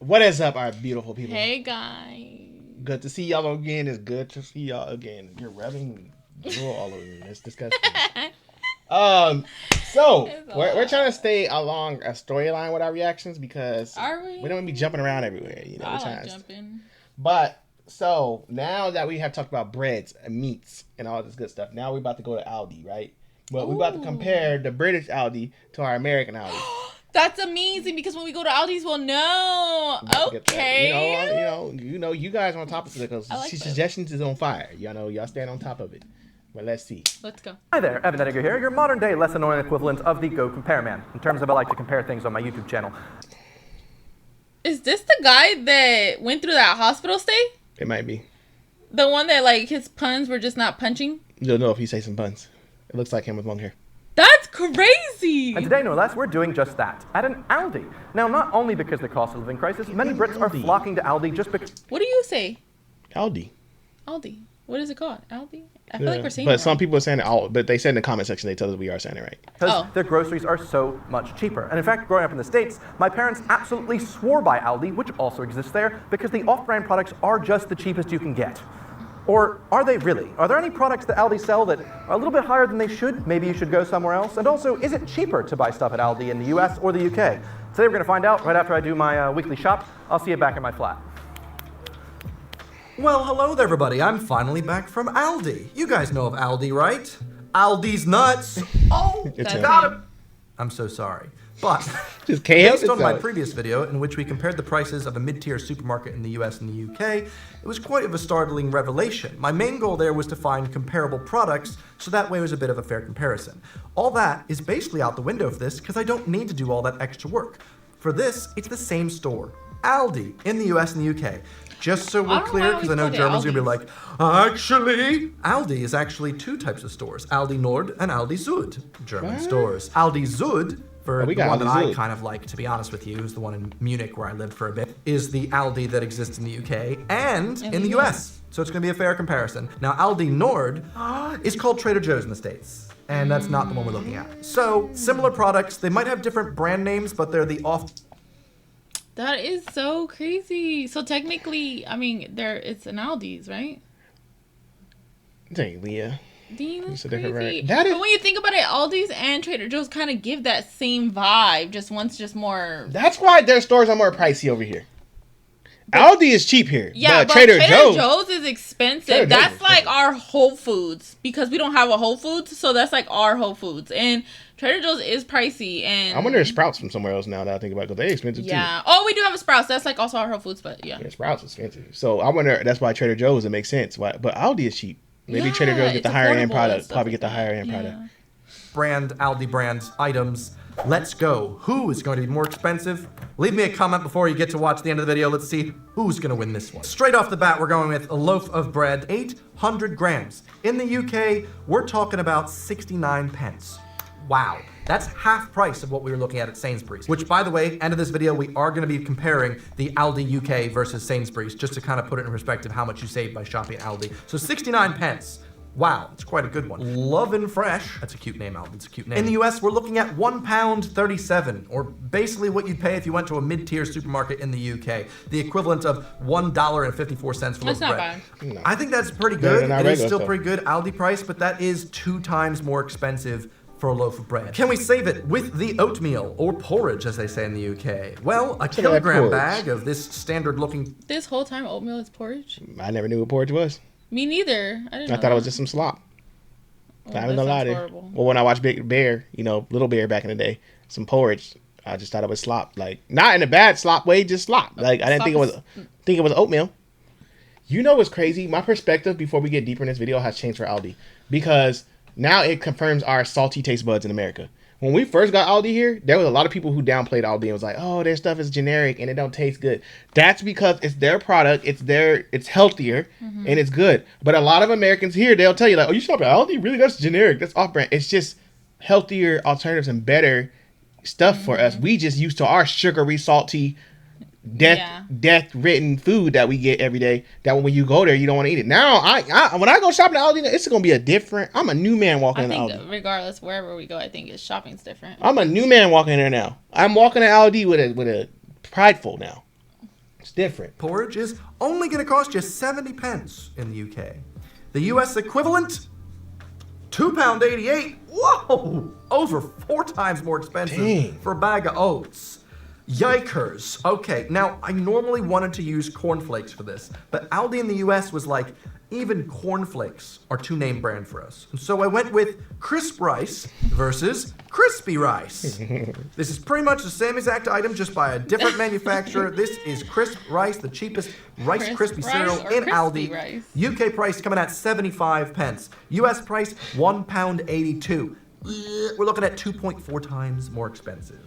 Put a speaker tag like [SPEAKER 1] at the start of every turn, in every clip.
[SPEAKER 1] What is up, our beautiful people?
[SPEAKER 2] Hey, guys.
[SPEAKER 1] Good to see y'all again. It's good to see y'all again. You're rubbing drool all over me. That's disgusting. So we're trying to stay along a storyline with our reactions because we don't want to be jumping around everywhere. You know,
[SPEAKER 2] I like jumping.
[SPEAKER 1] But so now that we have talked about breads and meats and all this good stuff, now we're about to go to Aldi, right? But we're about to compare the British Aldi to our American Aldi.
[SPEAKER 2] That's amazing because when we go to Aldi's, we'll know. Okay.
[SPEAKER 1] You guys are on top of it because suggestions is on fire. Y'all stand on top of it. But let's see.
[SPEAKER 2] Let's go.
[SPEAKER 3] Hi there, Evan Edgar here, your modern day less annoying equivalent of the Go Compare Man, in terms of I like to compare things on my YouTube channel.
[SPEAKER 2] Is this the guy that went through that hospital stay?
[SPEAKER 1] It might be.
[SPEAKER 2] The one that like his puns were just not punching?
[SPEAKER 1] You'll know if he says some puns. It looks like him with long hair.
[SPEAKER 2] That's crazy!
[SPEAKER 3] And today, no less, we're doing just that, at an Aldi. Now, not only because of the cost of living crisis, many Brits are flocking to Aldi just because...
[SPEAKER 2] What do you say?
[SPEAKER 1] Aldi.
[SPEAKER 2] Aldi. What is it called? Aldi? I feel like we're saying
[SPEAKER 1] it
[SPEAKER 2] But
[SPEAKER 1] some people are saying it, but they said in the comment section, they tell us we are saying it right.
[SPEAKER 3] Because their groceries are so much cheaper. And in fact, growing up in the States, my parents absolutely swore by Aldi, which also exists there, because the off-brand products are just the cheapest you can get. Or are they really? Are there any products that Aldi sell that are a little bit higher than they should? Maybe you should go somewhere else. And also, is it cheaper to buy stuff at Aldi in the US or the UK? Today we're going to find out right after I do my weekly shop. I'll see you back at my flat.
[SPEAKER 4] Well, hello there, everybody. I'm finally back from Aldi. You guys know of Aldi, right? Aldi's nuts. Oh, got him. I'm so sorry. But based on my previous video in which we compared the prices of a mid-tier supermarket in the US and the UK, it was quite of a startling revelation. My main goal there was to find comparable products, so that way it was a bit of a fair comparison. All that is basically out the window for this because I don't need to do all that extra work. For this, it's the same store, Aldi, in the US and the UK. Just so we're clear, because I know Germans are going to be like, actually, Aldi is actually two types of stores, Aldi Nord and Aldi Süd, German stores. Aldi Süd, for the one that I kind of like, to be honest with you, is the one in Munich where I lived for a bit, is the Aldi that exists in the UK and in the US. So it's going to be a fair comparison. Now, Aldi Nord is called Trader Joe's in the States. And that's not the one we're looking at. So, similar products. They might have different brand names, but they're the off...
[SPEAKER 2] That is so crazy. So technically, I mean, it's an Aldi's, right?
[SPEAKER 1] Dang, Leah.
[SPEAKER 2] That's crazy.
[SPEAKER 1] Right.
[SPEAKER 2] But when you think about it, Aldi's and Trader Joe's kind of give that same vibe. Just one's just more...
[SPEAKER 1] That's why their stores are more pricey over here. Aldi is cheap here.
[SPEAKER 2] Yeah, but Trader Joe's is expensive. That's like our Whole Foods. Because we don't have a Whole Foods, so that's like our Whole Foods. And Trader Joe's is pricey. And
[SPEAKER 1] I wonder if Sprouts from somewhere else now that I think about it, because they're expensive too.
[SPEAKER 2] Yeah. Oh, we do have a Sprouts. That's like also our Whole Foods, but yeah.
[SPEAKER 1] Yeah, Sprouts is expensive. So I wonder, that's why Trader Joe's, it makes sense. But Aldi is cheap. Maybe Trader Joe's get the higher end product. Probably get the higher end product.
[SPEAKER 4] Brand, Aldi brand items. Let's go. Who is going to be more expensive? Leave me a comment before you get to watch the end of the video. Let's see who's going to win this one. Straight off the bat, we're going with a loaf of bread, 800 grams. In the UK, we're talking about 69 pence. Wow. That's half price of what we were looking at Sainsbury's. Which, by the way, end of this video, we are going to be comparing the Aldi UK versus Sainsbury's, just to kind of put it in perspective how much you save by shopping at Aldi. So 69 pence. Wow, it's quite a good one. Love and Fresh. That's a cute name, Aldi. It's a cute name. In the US, we're looking at £1.37, or basically what you'd pay if you went to a mid-tier supermarket in the UK. The equivalent of $1.54 for a loaf of bread.
[SPEAKER 2] That's not bad.
[SPEAKER 1] No.
[SPEAKER 4] I think that's pretty good. It is still pretty good Aldi price, but that is 2 times more expensive for a loaf of bread. Can we save it with the oatmeal, or porridge as they say in the UK? Well, a kilogram bag of this standard looking...
[SPEAKER 2] This whole time oatmeal is porridge?
[SPEAKER 1] I never knew what porridge was.
[SPEAKER 2] Me neither. I
[SPEAKER 1] thought it was just some slop.
[SPEAKER 2] Oh,
[SPEAKER 1] I'm not gonna lie to you. Well, when I watched Big Bear, Little Bear back in the day, some porridge, I just thought it was slop. Like, not in a bad slop way, just slop. Like, I didn't think it was oatmeal. You know what's crazy? My perspective before we get deeper in this video has changed for Aldi, because now it confirms our salty taste buds in America. When we first got Aldi here, there was a lot of people who downplayed Aldi and was like, oh, their stuff is generic and it don't taste good. That's because it's their product, it's healthier, and it's good. But a lot of Americans here, they'll tell you like, oh, you shop at Aldi? Really? That's generic. That's off-brand. It's just healthier alternatives and better stuff for us. We just used to our sugary, salty, death-ridden food that we get every day, that when you go there, you don't want to eat it. Now, when I go shopping at Aldi, it's going to be I'm a new man walking in Aldi.
[SPEAKER 2] I think regardless, wherever we go, I think shopping's different.
[SPEAKER 1] I'm a new man walking in there now. I'm walking to Aldi with a prideful now. It's different.
[SPEAKER 4] Porridge is only going to cost you 70 pence in the UK. The US equivalent, £2.88. Whoa! Over 4 times more expensive for a bag of oats. Yikers. Okay, now I normally wanted to use cornflakes for this, but Aldi in the US was like, even cornflakes are too name brand for us. And so I went with crisp rice versus crispy rice. This is pretty much the same exact item, just by a different manufacturer. This is crisp rice, the cheapest Rice Krispie cereal in Aldi. Rice. UK price coming at 75 pence. US price £1.82. We're looking at 2.4 times more expensive.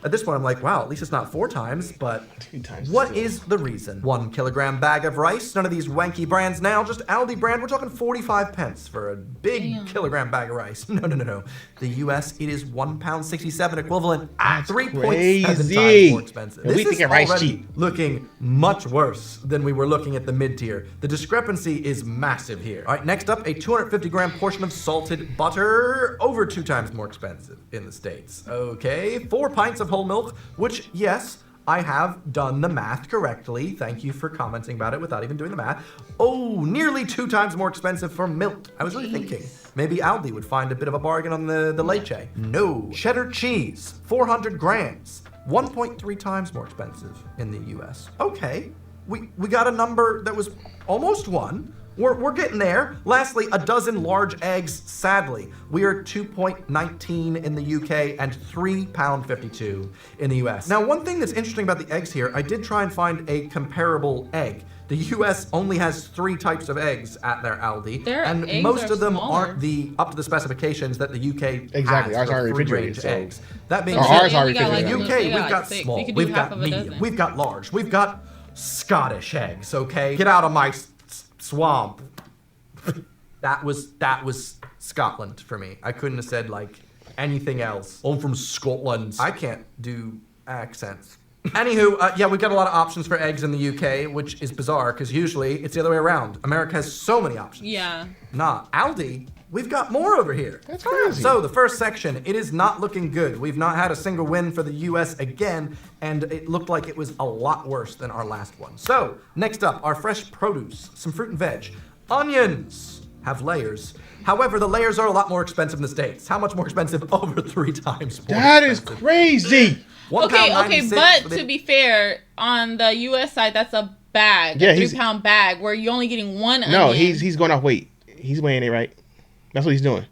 [SPEAKER 4] At this point, I'm like, wow, at least it's not 4 times, but
[SPEAKER 1] 2 times.
[SPEAKER 4] What is the reason? 1 kilogram bag of rice, none of these wanky brands now, just Aldi brand, we're talking 45 pence for a big kilogram bag of rice. No. The US, it is £1.67 equivalent, 3.7 times more expensive. This is already looking much worse than we were looking at the mid-tier. The discrepancy is massive here. All right, next up, a 250-gram portion of salted butter, over 2 times more expensive in the States. Okay, 4 pints of whole milk, which, yes, I have done the math correctly. Thank you for commenting about it without even doing the math. Oh, nearly 2 times more expensive for milk. I was really thinking maybe Aldi would find a bit of a bargain on the leche. No. Cheddar cheese, 400 grams, 1.3 times more expensive in the US. Okay, we got a number that was almost 1. We're getting there. Lastly, a dozen large eggs, sadly. We are 2.19 in the UK and £3.52 in the US. Now, one thing that's interesting about the eggs here, I did try and find a comparable egg. The US only has 3 types of eggs at their Aldi, and most of them aren't up to the specifications that the UK
[SPEAKER 1] exactly.
[SPEAKER 4] has.
[SPEAKER 1] Ours aren't refrigerated. So
[SPEAKER 4] eggs. That being
[SPEAKER 1] ours
[SPEAKER 4] said,
[SPEAKER 1] are refrigerated.
[SPEAKER 4] in the UK, we've got small, we've got medium, we've got large, we've got Scottish eggs, okay? Get out of my swamp. That was Scotland for me. I couldn't have said like anything else. I'm from Scotland. I can't do accents. Anywho, yeah, we've got a lot of options for eggs in the UK, which is bizarre because usually it's the other way around. America has so many options.
[SPEAKER 2] Yeah.
[SPEAKER 4] Nah, Aldi, we've got more over here.
[SPEAKER 1] That's crazy.
[SPEAKER 4] So the first section, it is not looking good. We've not had a single win for the US again, and it looked like it was a lot worse than our last one. So next up, our fresh produce, some fruit and veg. Onions have layers. However, the layers are a lot more expensive in the States. How much more expensive? Over 3 times more.
[SPEAKER 1] That is crazy.
[SPEAKER 2] Okay, but to be fair, on the US side, that's a bag, a 3-pound bag, where you're only getting 1 onion.
[SPEAKER 1] No, he's going off weight. He's weighing it right. That's what he's doing.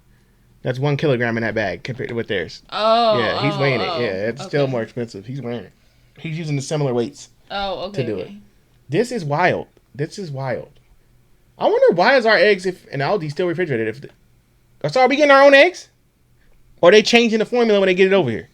[SPEAKER 1] That's 1 kilogram in that bag compared to with theirs.
[SPEAKER 2] Oh.
[SPEAKER 1] Yeah, he's weighing it. Yeah, it's still more expensive. He's weighing it. He's using the similar weights.
[SPEAKER 2] Oh, okay.
[SPEAKER 1] To do it. This is wild. I wonder why is our eggs in Aldi still refrigerated? So are we getting our own eggs? Or are they changing the formula when they get it over here?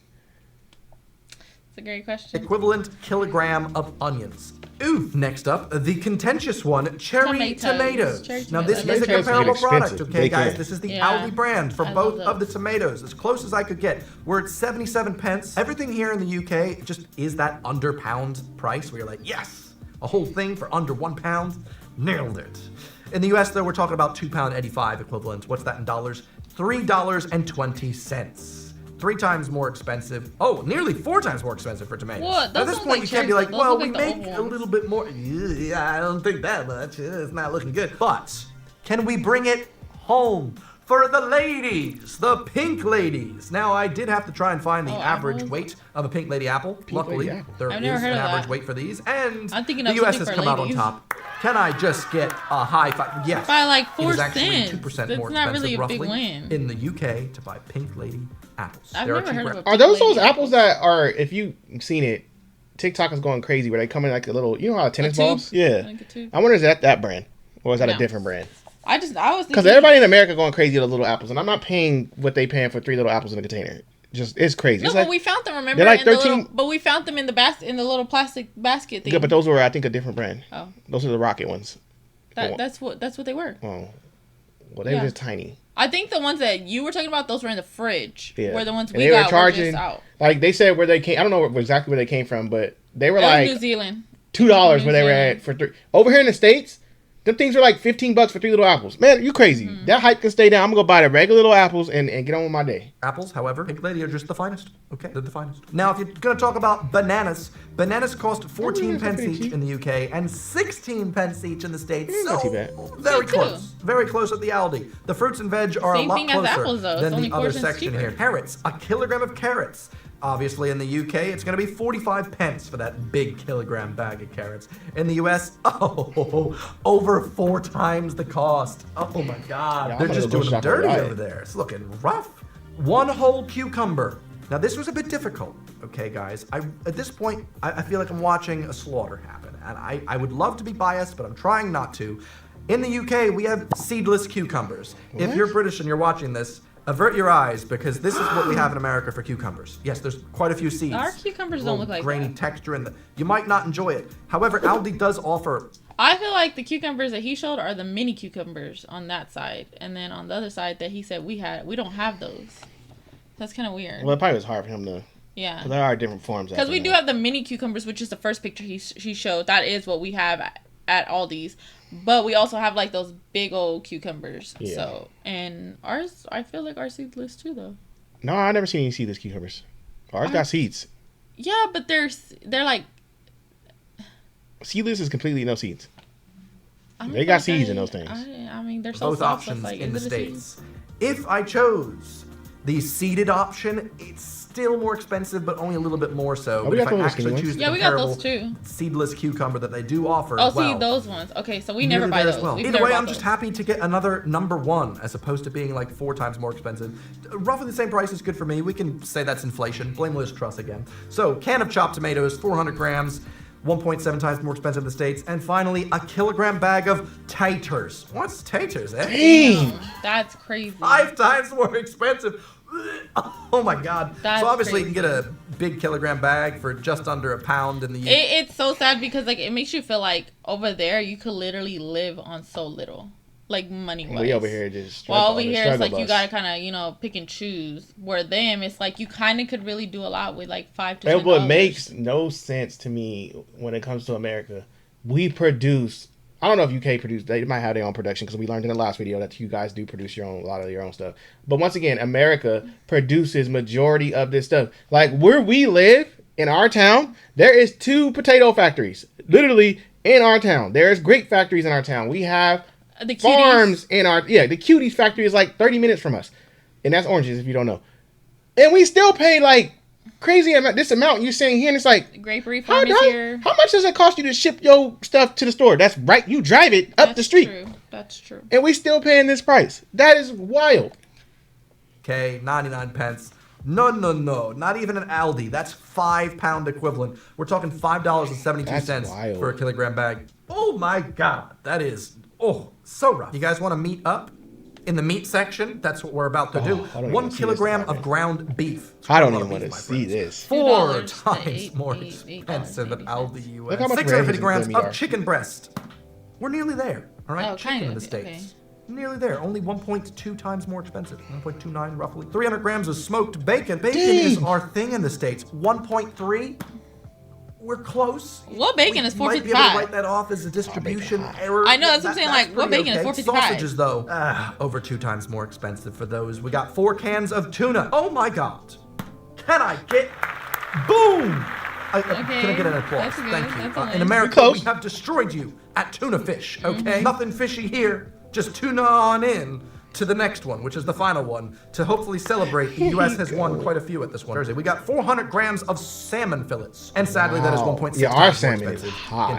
[SPEAKER 2] That's a great question.
[SPEAKER 4] Equivalent kilogram of onions. Ooh, next up, the contentious one, cherry tomatoes. Now this is a comparable product, okay guys? This is the Aldi brand for both of the tomatoes, as close as I could get. We're at 77 pence. Everything here in the UK just is that under pound price where you're like, yes, a whole thing for under £1. Nailed it. In the US, though, we're talking about £2.85 equivalent. What's that in dollars? $3.20. 3 times more expensive. Oh, nearly 4 times more expensive for tomatoes.
[SPEAKER 2] What?
[SPEAKER 4] At this point, you can't be like, well, we make a little bit more. Yeah, I don't think that much. It's not looking good. But can we bring it home? For the ladies, the pink ladies. Now, I did have to try and find the average weight of a pink lady apple. Luckily, there is an average weight for these, and the U.S. has come out on top. Can I just get a high five? Yes.
[SPEAKER 2] By like 4
[SPEAKER 4] cents. It is actually 2%
[SPEAKER 2] That's
[SPEAKER 4] more
[SPEAKER 2] not
[SPEAKER 4] expensive,
[SPEAKER 2] really a
[SPEAKER 4] roughly,
[SPEAKER 2] big win.
[SPEAKER 4] in the UK to buy pink lady apples.
[SPEAKER 2] I've never heard of a
[SPEAKER 1] Are those apples that are, if you've seen it, TikTok is going crazy where they come in like a little, you know how tennis balls? Yeah. I wonder is that brand? Or is that a different brand?
[SPEAKER 2] I was
[SPEAKER 1] because everybody in America going crazy with little apples, and I'm not paying what they paying for 3 little apples in a container. Just it's crazy.
[SPEAKER 2] No,
[SPEAKER 1] it's
[SPEAKER 2] but
[SPEAKER 1] like,
[SPEAKER 2] we found them. Remember,
[SPEAKER 1] they're like 13.
[SPEAKER 2] But we found them in the in the little plastic basket thing.
[SPEAKER 1] Yeah, but those were I think a different brand.
[SPEAKER 2] Oh,
[SPEAKER 1] those are the rocket ones.
[SPEAKER 2] That's what they were.
[SPEAKER 1] Oh, well, they were just tiny.
[SPEAKER 2] I think the ones that you were talking about, those were in the fridge. Yeah. Where the ones we
[SPEAKER 1] got charging,
[SPEAKER 2] were just out.
[SPEAKER 1] Like they said where they came. I don't know exactly where they came from, but they were like
[SPEAKER 2] New Zealand.
[SPEAKER 1] $2 where they were at for 3. Over here in the States, Them things are like $15 for 3 little apples. Man, you crazy. That hype can stay down. I'm going to go buy the regular little apples and get on with my day.
[SPEAKER 3] Apples, however, Pink Lady are just the finest. Okay, they're the finest. Now, if you're going to talk about bananas, bananas cost 14 pence each in the UK and 16 pence each in the States.
[SPEAKER 1] Not too bad.
[SPEAKER 3] Very close. Very close at the Aldi. The fruits and veg are a lot closer
[SPEAKER 2] apples,
[SPEAKER 3] than the other section here. Carrots, a kilogram of carrots. Obviously, in the UK, it's going to be 45 pence for that big kilogram bag of carrots. In the US, over 4 times the cost. Oh my God.
[SPEAKER 1] Yeah,
[SPEAKER 3] they're just doing them dirty over there. It's looking rough. 1 whole cucumber. Now, this was a bit difficult, okay, guys? At this point, I feel like I'm watching a slaughter happen. And I would love to be biased, but I'm trying not to. In the UK, we have seedless cucumbers. What? If you're British and you're watching this, avert your eyes, because this is what we have in America for cucumbers. Yes, there's quite a few seeds.
[SPEAKER 2] Our cucumbers don't look like
[SPEAKER 3] grainy
[SPEAKER 2] that.
[SPEAKER 3] texture in the. You might not enjoy it. However, Aldi does offer.
[SPEAKER 2] I feel like the cucumbers that he showed are the mini cucumbers on that side, and then on the other side that he said we don't have those. That's kind of weird.
[SPEAKER 1] Well, it probably was hard for him to.
[SPEAKER 2] Yeah.
[SPEAKER 1] There are different forms.
[SPEAKER 2] Because we do have the mini cucumbers, which is the first picture he showed. That is what we have at Aldi's. But we also have like those big old cucumbers. Yeah. So, and ours, I feel like our seedless too, though.
[SPEAKER 1] No, I never seen any seedless cucumbers. Ours got seeds.
[SPEAKER 2] Yeah, but they're like.
[SPEAKER 1] Seedless is completely no seeds. They got seeds in those things.
[SPEAKER 2] I mean, they're so
[SPEAKER 3] both
[SPEAKER 2] soft,
[SPEAKER 3] options
[SPEAKER 2] like,
[SPEAKER 3] in the States. If I chose the seeded option, it's still more expensive, but only a little bit more so. But if I actually choose the comparable seedless cucumber that they do offer,
[SPEAKER 2] see those ones. Okay, so we never buy those. Well.
[SPEAKER 3] Either way, I'm just happy to get another #1 as opposed to being like 4 times more expensive. Roughly the same price is good for me. We can say that's inflation. Blame Liz Truss again. So, can of chopped tomatoes, 400 grams. 1.7 times more expensive in the States. And finally, a kilogram bag of taters. What's taters, eh?
[SPEAKER 1] Dang!
[SPEAKER 2] That's crazy.
[SPEAKER 3] 5 times more expensive. Oh my God.
[SPEAKER 2] That's
[SPEAKER 3] so obviously
[SPEAKER 2] crazy.
[SPEAKER 3] You can get a big kilogram bag for just under £1 in the UK.
[SPEAKER 2] It's so sad because like it makes you feel like over there you could literally live on so little. Like money-wise.
[SPEAKER 1] We over here just
[SPEAKER 2] over here it's like you gotta kind of pick and choose. Where them it's like you kind of could really do a lot with like $5 to $10.
[SPEAKER 1] What makes no sense to me when it comes to America, we produce. I don't know if UK produce. They might have their own production because we learned in the last video that you guys do produce a lot of your own stuff. But once again, America produces majority of this stuff. Like where we live in our town, there is 2 potato factories. Literally in our town, there's grape factories in our town. We have
[SPEAKER 2] the
[SPEAKER 1] farms in our the Cuties factory is like 30 minutes from us, and that's Oranges if you don't know. And we still pay like crazy amount. This amount you're saying here, and it's like
[SPEAKER 2] grapery farm is here.
[SPEAKER 1] How much does it cost you to ship your stuff to the store? That's right. You drive it up the street.
[SPEAKER 2] That's true.
[SPEAKER 1] And we still paying this price. That is wild.
[SPEAKER 3] Okay, 99 pence. No, not even an Aldi. That's £5 equivalent. We're talking $5.72 for a kilogram bag. Oh my God, that is so rough. You guys want to meet up in the meat section? That's what we're about to do. 1 kilogram of ground beef.
[SPEAKER 1] I don't even want to see this.
[SPEAKER 3] 4 times more expensive at Aldi US. 650 grams of chicken breast. We're nearly there. All right, chicken in the States. Okay. Nearly there. Only 1.2 times more expensive. 1.29 roughly. 300 grams of smoked bacon. Bacon is our thing in the States. 1.3. We're close.
[SPEAKER 2] What bacon is $4.55?
[SPEAKER 3] Might be able to write that off as a distribution error.
[SPEAKER 2] I know, that's what I'm saying. Like, what bacon is $4.55?
[SPEAKER 3] Sausages, though, over 2 times more expensive for those. We got 4 cans of tuna. Oh my God! Can I get? Boom! Can I get an applause? Thank you. In America, we have destroyed you at tuna fish. Okay, nothing fishy here. Just tuna on in to the next one, which is the final one, to hopefully celebrate the U.S. has won quite a few at this one. We got 400 grams of salmon fillets, and sadly that is 1.6 times more expensive in the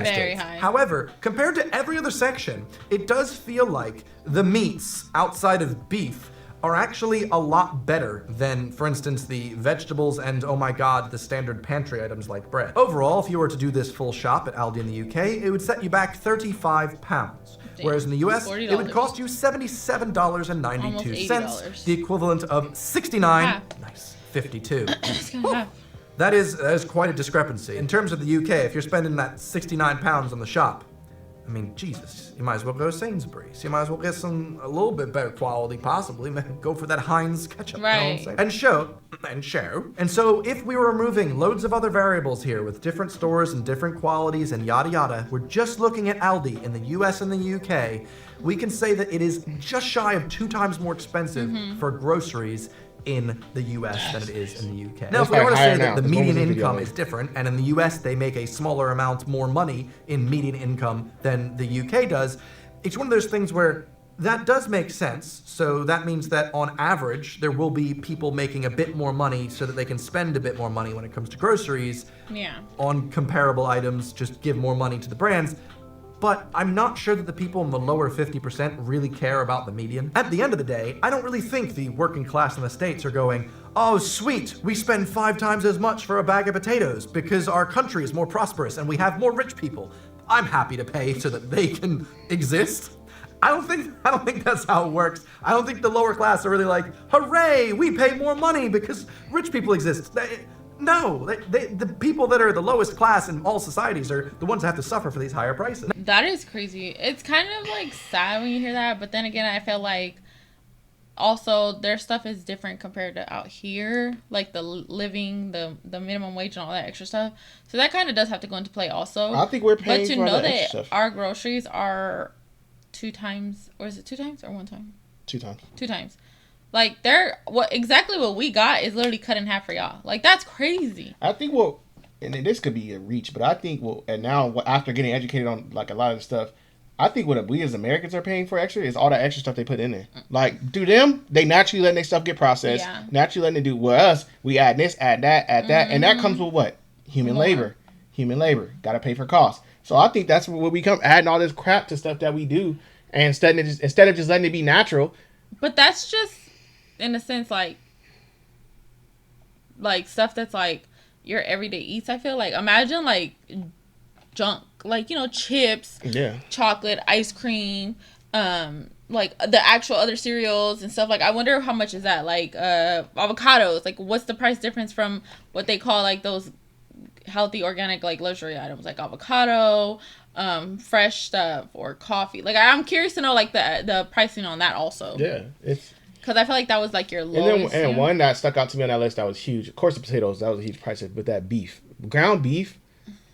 [SPEAKER 3] States.
[SPEAKER 2] High.
[SPEAKER 3] However, compared to every other section, it does feel like the meats outside of beef are actually a lot better than, for instance, the vegetables and, oh my God, the standard pantry items like bread. Overall, if you were to do this full shop at Aldi in the UK, it would set you back £35. Whereas in the US, it would cost you $77.92, the equivalent of 69. Nice. 52. That is quite a discrepancy. In terms of the UK, if you're spending that £69 on the shop,
[SPEAKER 4] I mean, Jesus, you might as well go to Sainsbury's. You might as well get a little bit better quality, possibly. Go for that Heinz ketchup.
[SPEAKER 2] Right.
[SPEAKER 4] You know what I'm saying? And so if we were removing loads of other variables here with different stores and different qualities and yada yada, we're just looking at Aldi in the US and the UK, we can say that it is just shy of 2 times more expensive for groceries in the US than it is in the UK. Now, if we were to say that the median income is different, and in the US they make a smaller amount more money in median income than the UK does, it's one of those things where that does make sense. So that means that on average, there will be people making a bit more money so that they can spend a bit more money when it comes to groceries.
[SPEAKER 2] Yeah.
[SPEAKER 4] On comparable items, just give more money to the brands. But I'm not sure that the people in the lower 50% really care about the median. At the end of the day, I don't really think the working class in the States are going, oh sweet, we spend 5 times as much for a bag of potatoes because our country is more prosperous and we have more rich people. I'm happy to pay so that they can exist. I don't think that's how it works. I don't think the lower class are really like, hooray, we pay more money because rich people exist. No, the people that are the lowest class in all societies are the ones that have to suffer for these higher prices.
[SPEAKER 2] That is crazy. It's kind of like sad when you hear that, but then again, I feel like also their stuff is different compared to out here, like the living, the minimum wage and all that extra stuff. So that kind of does have to go into play also.
[SPEAKER 1] I think we're paying
[SPEAKER 2] for
[SPEAKER 1] that
[SPEAKER 2] know
[SPEAKER 1] extra
[SPEAKER 2] that
[SPEAKER 1] stuff.
[SPEAKER 2] Our groceries are 2 times, or is it 2 times or 1 time?
[SPEAKER 1] 2 times.
[SPEAKER 2] 2 times. Like what we got is literally cut in half for y'all. Like that's crazy.
[SPEAKER 1] I think and this could be a reach, but I think and now after getting educated on like a lot of the stuff, I think what we as Americans are paying for extra is all that extra stuff they put in there. Like, do them, they naturally letting their stuff get processed. Yeah. Naturally letting it do. With us, we add this, add that, and that comes with what? Human labor. Got to pay for costs. So I think that's where we come adding all this crap to stuff that we do, and instead of just letting it be natural.
[SPEAKER 2] But that's just in a sense like stuff that's like your everyday eats. I feel like imagine like junk, like, you know, chips, chocolate, ice cream, like the actual other cereals and stuff. Like I wonder how much is that, like avocados, like what's the price difference from what they call like those healthy organic like luxury items like avocado, fresh stuff, or coffee. Like I'm curious to know like the pricing on that also.
[SPEAKER 1] Yeah, it's
[SPEAKER 2] because I feel like that was like your lowest.
[SPEAKER 1] And one that stuck out to me on that list that was huge. Of course, the potatoes, that was a huge price. But that beef, ground beef,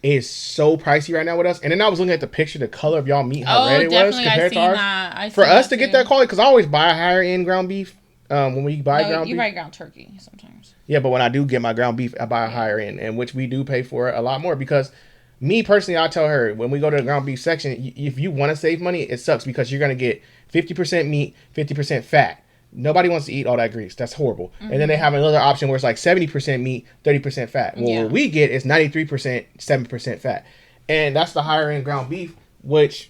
[SPEAKER 1] is so pricey right now with us. And then I was looking at the picture, the color of y'all meat, how red it was compared to ours. For us to get that quality, because I always buy higher end ground beef when we buy ground beef.
[SPEAKER 2] You buy ground turkey sometimes.
[SPEAKER 1] Yeah, but when I do get my ground beef, I buy a higher end, and which we do pay for a lot more because me personally, I'll tell her when we go to the ground beef section, if you want to save money, it sucks because you're going to get 50% meat, 50% fat. Nobody wants to eat all that grease. That's horrible. Mm-hmm. And then they have another option where it's like 70% meat, 30% fat. Well, what we get is 93%, 7% fat. And that's the higher end ground beef, which,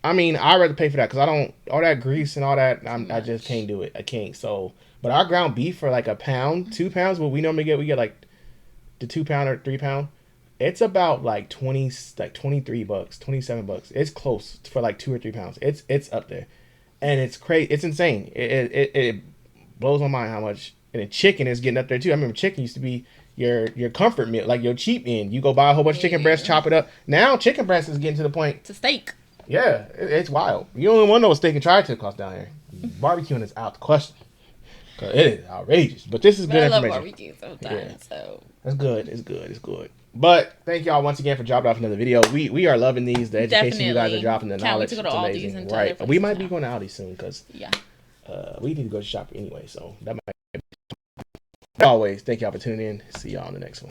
[SPEAKER 1] I mean, I'd rather pay for that because I don't, all that grease and all that, I just can't do it. I can't. So, but our ground beef for like a pound, 2 pounds, what we normally get, we get like the 2 pound or 3 pound. It's about like $23, $27. It's close for like 2 or 3 pounds. It's up there. And it's crazy. It's insane. It blows my mind how much. And then chicken is getting up there too. I remember chicken used to be your comfort meal, like your cheap end. You go buy a whole bunch of chicken breasts, chop it up. Now chicken breast is getting to the point.
[SPEAKER 2] It's a steak.
[SPEAKER 1] Yeah, it's wild. You don't want to know what steak and try to cost down here. Barbecuing is out the question. Cause it is outrageous. But this is good information. I love barbecue sometimes. So it's good. It's good. But thank y'all once again for dropping off another video. We are loving these. The education you guys are dropping, the knowledge. It's amazing. Right. We might be going to Aldi soon because we need to go shop anyway. So that might be. Always, thank y'all for tuning in. See y'all on the next one.